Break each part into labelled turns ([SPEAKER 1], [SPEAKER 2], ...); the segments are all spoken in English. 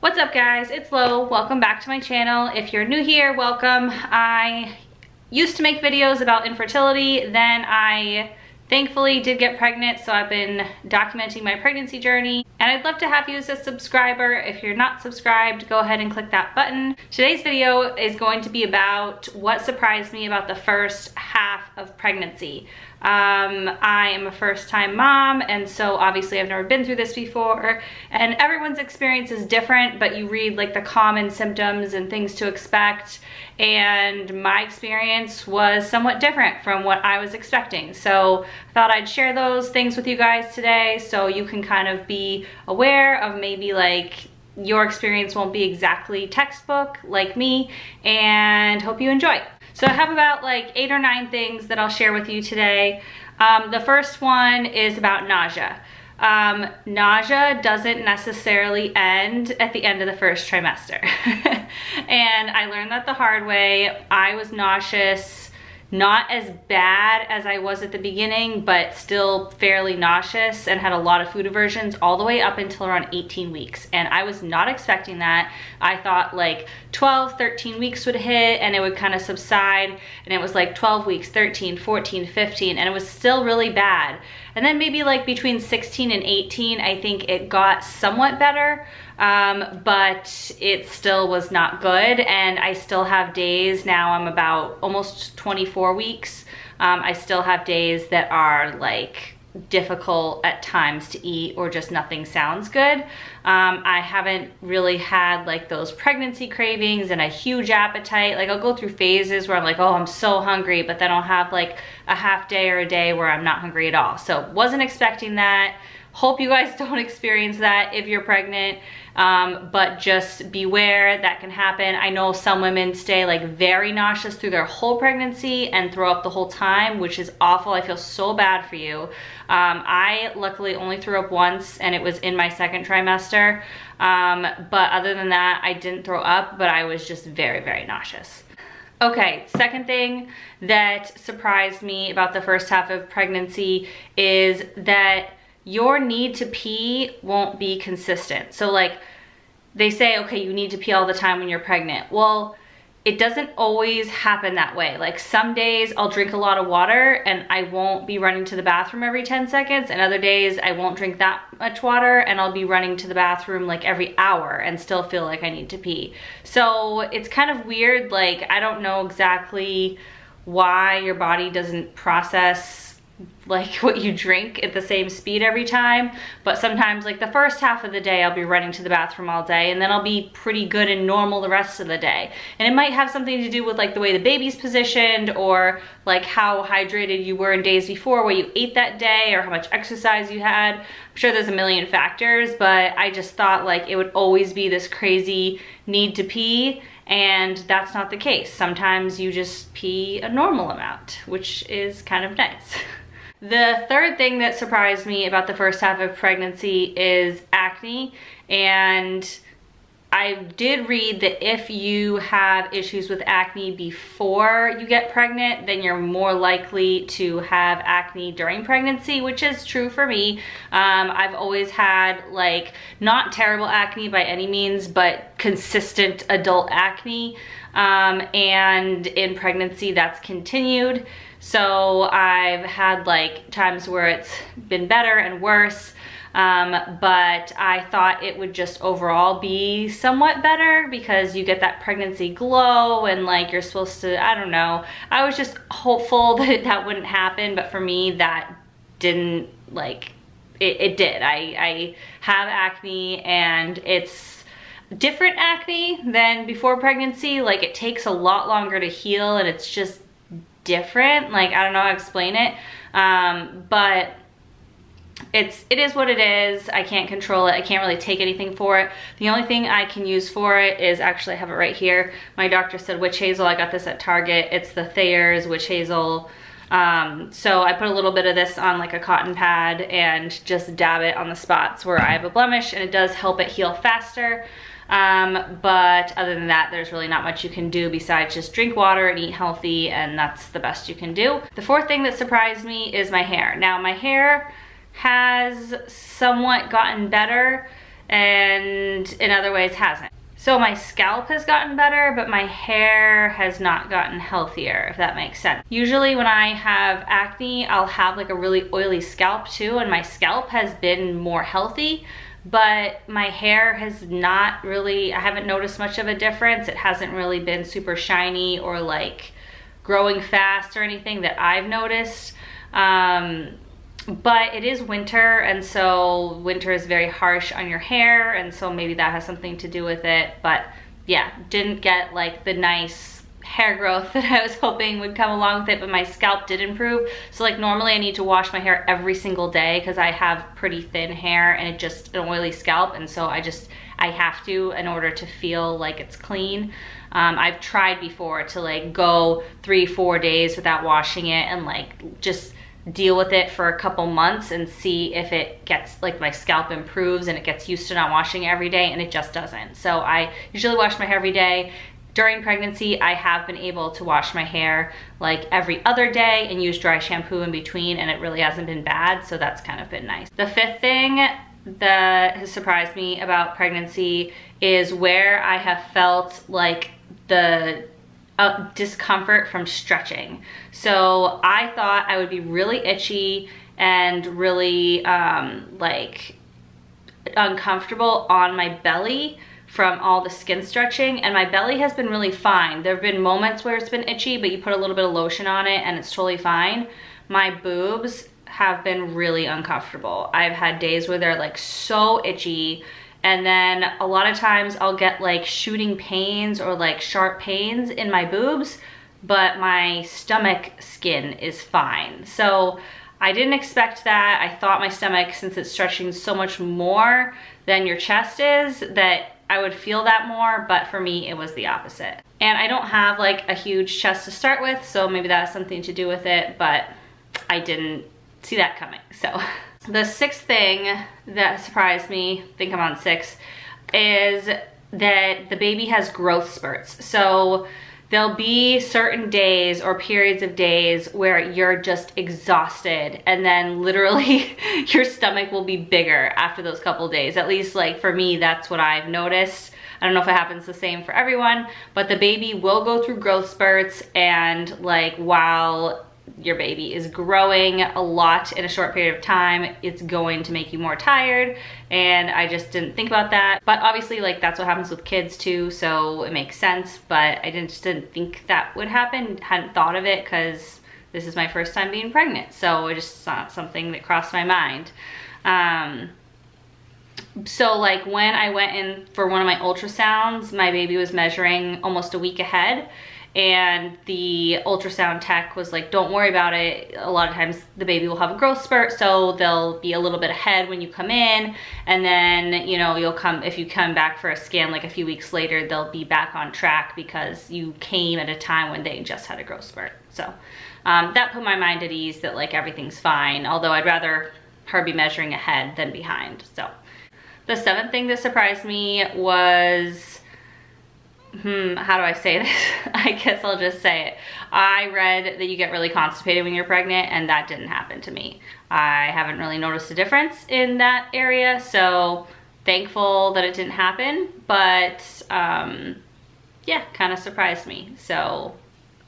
[SPEAKER 1] What's up guys, it's Lo. Welcome back to my channel. If you're new here, welcome. I used to make videos about infertility, then I thankfully did get pregnant, so I've been documenting my pregnancy journey, and I'd love to have you as a subscriber. If you're not subscribed, go ahead and click that button. Today's video is going to be about what surprised me about the first half of pregnancy. I am a first-time mom, and so obviously I've never been through this before, and everyone's experience is different, but you read like the common symptoms and things to expect, and my experience was somewhat different from what I was expecting. So I thought I'd share those things with you guys today so you can kind of be aware of maybe like your experience won't be exactly textbook like me, and hope you enjoy. So I have about like 8 or 9 things that I'll share with you today. The first one is about nausea. Nausea doesn't necessarily end at the end of the first trimester. And I learned that the hard way. I was nauseous, not as bad as I was at the beginning, but still fairly nauseous, and had a lot of food aversions all the way up until around 18 weeks. And I was not expecting that. I thought like 12, 13 weeks would hit and it would kind of subside, and it was like 12 weeks, 13, 14, 15, and it was still really bad. And then maybe like between 16 and 18, I think it got somewhat better, but it still was not good. And I still have days, now I'm about almost 24 weeks, I still have days that are like difficult at times to eat, or just nothing sounds good. I haven't really had like those pregnancy cravings and a huge appetite. Like I'll go through phases where I'm like, oh, I'm so hungry, but then I'll have like a half day or a day where I'm not hungry at all. So wasn't expecting that. Hope you guys don't experience that if you're pregnant, but just beware, that can happen. I know some women stay like very nauseous through their whole pregnancy and throw up the whole time, which is awful. I feel so bad for you. I luckily only threw up once, and it was in my second trimester. But other than that, I didn't throw up, but I was just very, very nauseous. Okay, second thing that surprised me about the first half of pregnancy is that your need to pee won't be consistent. So like they say, okay, you need to pee all the time when you're pregnant. Well, it doesn't always happen that way. Like some days I'll drink a lot of water and I won't be running to the bathroom every 10 seconds. And other days I won't drink that much water and I'll be running to the bathroom like every hour and still feel like I need to pee. So it's kind of weird. Like I don't know exactly why your body doesn't process like what you drink at the same speed every time, but sometimes like the first half of the day I'll be running to the bathroom all day, and then I'll be pretty good and normal the rest of the day. And it might have something to do with like the way the baby's positioned, or like how hydrated you were in days before, what you ate that day, or how much exercise you had. I'm sure there's a million factors, but I just thought like it would always be this crazy need to pee, and that's not the case. Sometimes you just pee a normal amount, which is kind of nice. The third thing that surprised me about the first half of pregnancy is acne. And I did read that if you have issues with acne before you get pregnant, then you're more likely to have acne during pregnancy, which is true for me. I've always had like not terrible acne by any means, but consistent adult acne. And in pregnancy that's continued. So I've had like times where it's been better and worse, but I thought it would just overall be somewhat better because you get that pregnancy glow and like you're supposed to, I don't know. I was just hopeful that that wouldn't happen, but for me that didn't, like, it did. I have acne, and it's different acne than before pregnancy. Like it takes a lot longer to heal, and it's just different. Like I don't know how to explain it, but it is what it is. I can't control it. I can't really take anything for it. The only thing I can use for it is, actually I have it right here. My doctor said witch hazel. I got this at Target. It's the Thayer's witch hazel. So I put a little bit of this on like a cotton pad and just dab it on the spots where I have a blemish, and it does help it heal faster. But other than that, there's really not much you can do besides just drink water and eat healthy, and that's the best you can do. The fourth thing that surprised me is my hair. Now my hair has somewhat gotten better. and in other ways hasn't. So my scalp has gotten better, but my hair has not gotten healthier, if that makes sense. Usually when I have acne, I'll have like a really oily scalp too, and my scalp has been more healthy, but my hair has not really, I haven't noticed much of a difference. It hasn't really been super shiny or like growing fast or anything that I've noticed. But it is winter, and so winter is very harsh on your hair, and so maybe that has something to do with it. But yeah, didn't get like the nice hair growth that I was hoping would come along with it, but my scalp did improve. So like normally I need to wash my hair every single day because I have pretty thin hair and it just an oily scalp, and so I have to in order to feel like it's clean. I've tried before to like go 3-4 days without washing it and like just deal with it for a couple months and see if it gets, like my scalp improves and it gets used to not washing it every day, and it just doesn't. So I usually wash my hair every day. During pregnancy, I have been able to wash my hair like every other day and use dry shampoo in between, and it really hasn't been bad, so that's kind of been nice. The fifth thing that has surprised me about pregnancy is where I have felt like the discomfort from stretching. So I thought I would be really itchy and really like uncomfortable on my belly from all the skin stretching, and my belly has been really fine. There have been moments where it's been itchy, but you put a little bit of lotion on it and it's totally fine. My boobs have been really uncomfortable. I've had days where they're like so itchy, and then a lot of times I'll get like shooting pains or like sharp pains in my boobs, but my stomach skin is fine. So I didn't expect that. I thought my stomach, since it's stretching so much more than your chest is, that I would feel that more, but for me it was the opposite. And I don't have like a huge chest to start with, so maybe that has something to do with it, but I didn't see that coming. So the sixth thing that surprised me, I think I'm on 6, is that the baby has growth spurts. So there'll be certain days or periods of days where you're just exhausted, and then literally your stomach will be bigger after those couple days. At least like for me, that's what I've noticed. I don't know if it happens the same for everyone, but the baby will go through growth spurts, and like while your baby is growing a lot in a short period of time, it's going to make you more tired, and I just didn't think about that. But obviously like that's what happens with kids too, so it makes sense, but I just didn't think that would happen. Hadn't thought of it because this is my first time being pregnant, so it just not something that crossed my mind. So like when I went in for one of my ultrasounds, my baby was measuring almost a week ahead, and the ultrasound tech was like, don't worry about it. A lot of times the baby will have a growth spurt, so they'll be a little bit ahead when you come in, and then, you know, if you come back for a scan like a few weeks later, they'll be back on track because you came at a time when they just had a growth spurt. So that put my mind at ease that like everything's fine, although I'd rather her be measuring ahead than behind. So the seventh thing that surprised me was, how do I say this? I guess I'll just say it. I read that you get really constipated when you're pregnant, and that didn't happen to me. I haven't really noticed a difference in that area, so thankful that it didn't happen, but yeah, kind of surprised me. So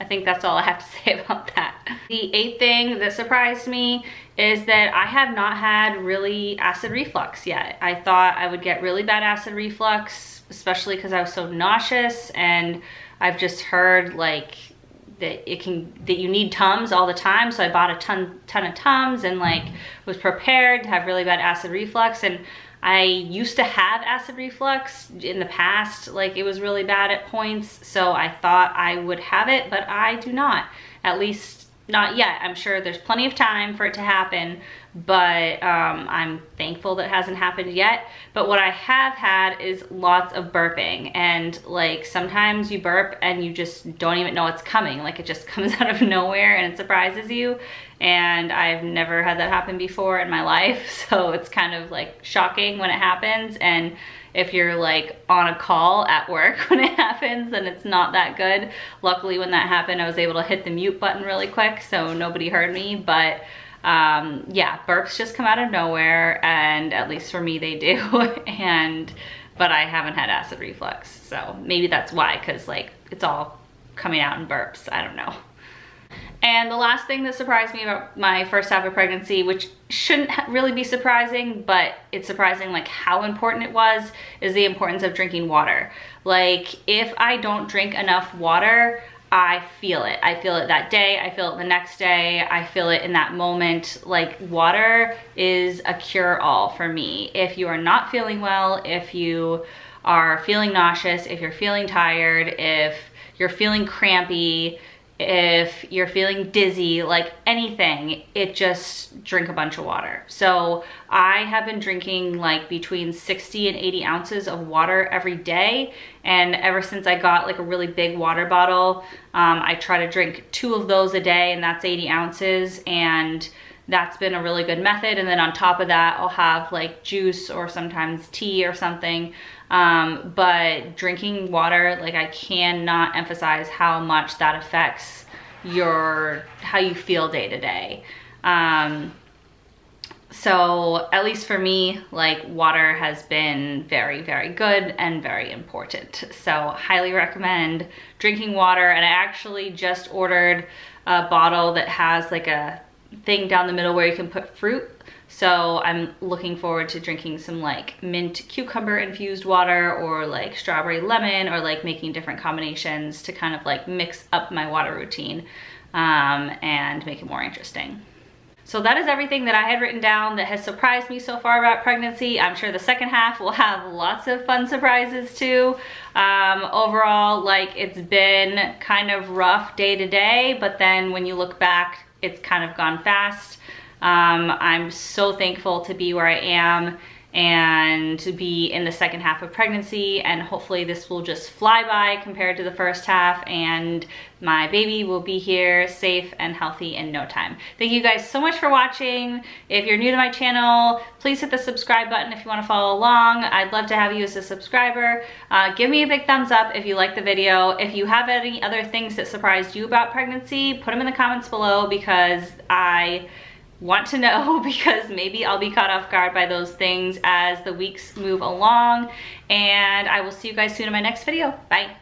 [SPEAKER 1] I think that's all I have to say about that. The eighth thing that surprised me is that I have not had really acid reflux yet. I thought I would get really bad acid reflux, especially because I was so nauseous, and I've just heard like that you need Tums all the time, so I bought a ton of Tums and like was prepared to have really bad acid reflux. And I used to have acid reflux in the past, like it was really bad at points, so I thought I would have it, but I do not, at least not yet. I'm sure there's plenty of time for it to happen, but I'm thankful that it hasn't happened yet. But what I have had is lots of burping, and like sometimes you burp and you just don't even know it's coming, like it just comes out of nowhere and it surprises you, and I've never had that happen before in my life, so it's kind of like shocking when it happens. And if you're like on a call at work when it happens, then it's not that good. Luckily when that happened, I was able to hit the mute button really quick, so nobody heard me, but yeah, burps just come out of nowhere, and at least for me they do. But I haven't had acid reflux, so maybe that's why, because like it's all coming out in burps. I don't know. And the last thing that surprised me about my first half of pregnancy, which shouldn't really be surprising, but it's surprising like how important it was, is the importance of drinking water. Like if I don't drink enough water, I feel it. I feel it that day, I feel it the next day, I feel it in that moment. Like water is a cure-all for me. If you are not feeling well, if you are feeling nauseous, if you're feeling tired, if you're feeling crampy, if you're feeling dizzy, like anything, it just drink a bunch of water. So I have been drinking like between 60 and 80 ounces of water every day. And ever since I got like a really big water bottle, I try to drink 2 of those a day, and that's 80 ounces. And that's been a really good method. And then on top of that, I'll have like juice or sometimes tea or something. But drinking water, like I cannot emphasize how much that affects how you feel day to day. So at least for me, like water has been very, very good and very important. So highly recommend drinking water. And I actually just ordered a bottle that has like a thing down the middle where you can put fruit. So I'm looking forward to drinking some like mint cucumber infused water, or like strawberry lemon, or like making different combinations to kind of like mix up my water routine and make it more interesting. So that is everything that I had written down that has surprised me so far about pregnancy. I'm sure the second half will have lots of fun surprises too. Overall, like it's been kind of rough day to day, but then when you look back, it's kind of gone fast. I'm so thankful to be where I am and to be in the second half of pregnancy, and hopefully this will just fly by compared to the first half, and my baby will be here safe and healthy in no time. Thank you guys so much for watching. If you're new to my channel, please hit the subscribe button if you want to follow along. I'd love to have you as a subscriber. Give me a big thumbs up if you like the video. If you have any other things that surprised you about pregnancy, put them in the comments below, because I want to know, because maybe I'll be caught off guard by those things as the weeks move along. And I will see you guys soon in my next video. Bye.